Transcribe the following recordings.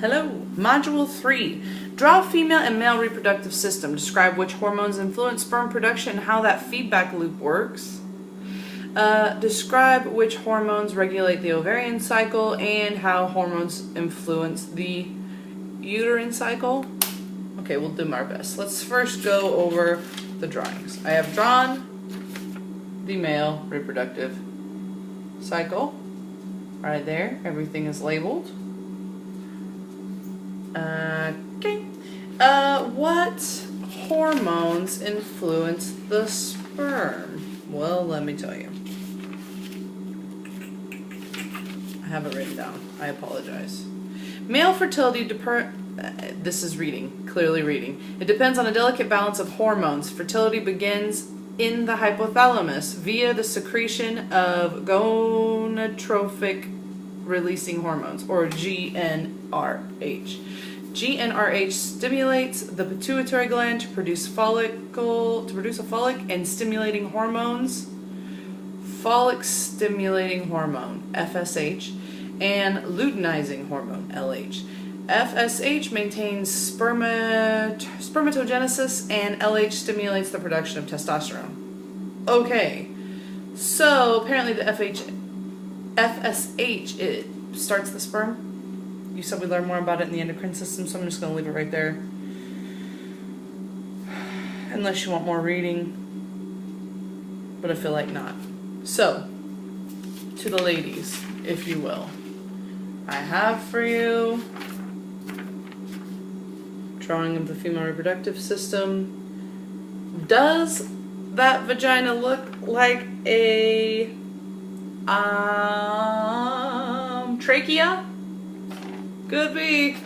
Hello. Module 3. Draw female and male reproductive system. Describe which hormones influence sperm production and how that feedback loop works. Describe which hormones regulate the ovarian cycle and how hormones influence the uterine cycle. Okay, we'll do our best. Let's first go over the drawings. I have drawn the male reproductive cycle. Right there, everything is labeled. Okay. What hormones influence the sperm? Well, let me tell you. I have it written down. I apologize. Male fertility this is reading, clearly reading. It depends on a delicate balance of hormones. Fertility begins in the hypothalamus via the secretion of gonadotrophic releasing hormones, or GnRH. GnRH stimulates the pituitary gland to produce a follic and stimulating hormones, follic stimulating hormone (FSH), and luteinizing hormone (LH). FSH maintains spermatogenesis, and LH stimulates the production of testosterone. Okay, so apparently the FSH, it starts the sperm. You said we learn more about it in the endocrine system, so I'm just going to leave it right there. Unless you want more reading. But I feel like not. So, to the ladies, if you will. I have for you drawing of the female reproductive system. Does that vagina look like a trachea? Could be.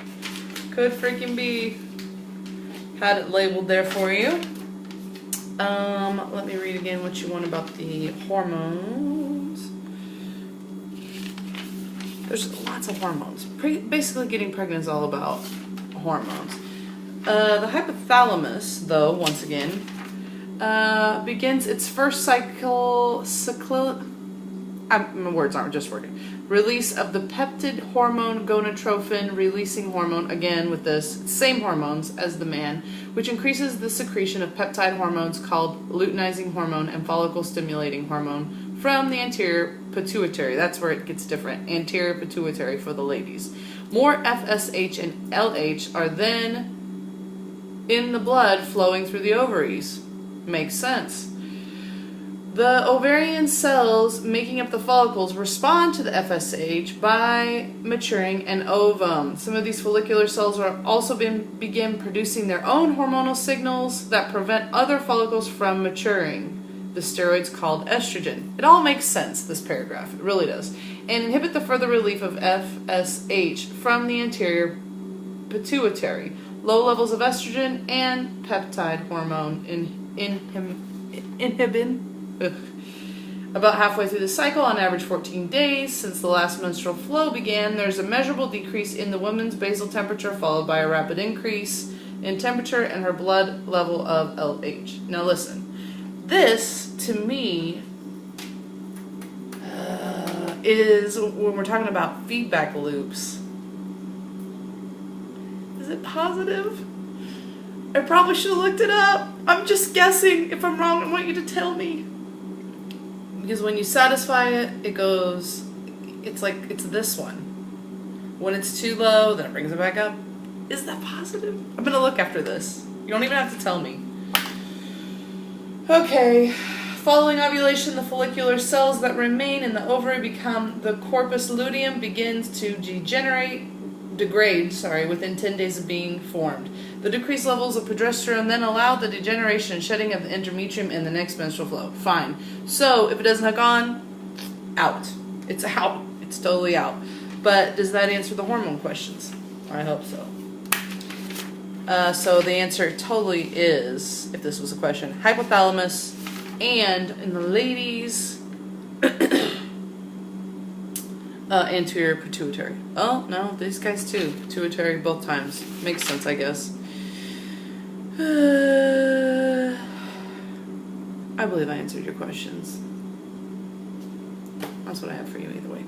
Could freaking be. Had it labeled there for you. Let me read again what you want about the hormones. There's lots of hormones. Basically, getting pregnant is all about hormones. The hypothalamus, though, once again, begins its first cycle. My words aren't just working. Release of the peptid hormone gonadotropin releasing hormone, again with this, same hormones as the man, which increases the secretion of peptide hormones called luteinizing hormone and follicle stimulating hormone from the anterior pituitary. That's where it gets different. Anterior pituitary for the ladies. More FSH and LH are then in the blood flowing through the ovaries. Makes sense. The ovarian cells making up the follicles respond to the FSH by maturing an ovum. Some of these follicular cells are also begin producing their own hormonal signals that prevent other follicles from maturing. The steroids called estrogen. It all makes sense, this paragraph. It really does. And inhibit the further relief of FSH from the anterior pituitary. Low levels of estrogen and peptide hormone inhibin. About halfway through the cycle, on average 14 days since the last menstrual flow began, there's a measurable decrease in the woman's basal temperature followed by a rapid increase in temperature and her blood level of LH. Now listen, this to me is when we're talking about feedback loops. Is it positive? I probably should have looked it up. I'm just guessing. If I'm wrong, I want you to tell me. Because when you satisfy it, it goes, it's like, it's this one. When it's too low, then it brings it back up. Is that positive? I'm going to look after this. You don't even have to tell me. Okay. Following ovulation, the follicular cells that remain in the ovary become, the corpus luteum begins to degrade, within 10 days of being formed. The decreased levels of progesterone then allow the degeneration and shedding of the endometrium in the next menstrual flow. Fine. So, if it doesn't hook on, out. It's out. It's totally out. But does that answer the hormone questions? I hope so. So the answer totally is, if this was a question, hypothalamus, and in the ladies, anterior pituitary. Oh, no, these guys too. Pituitary both times. Makes sense, I guess. I believe I answered your questions. That's what I have for you either way.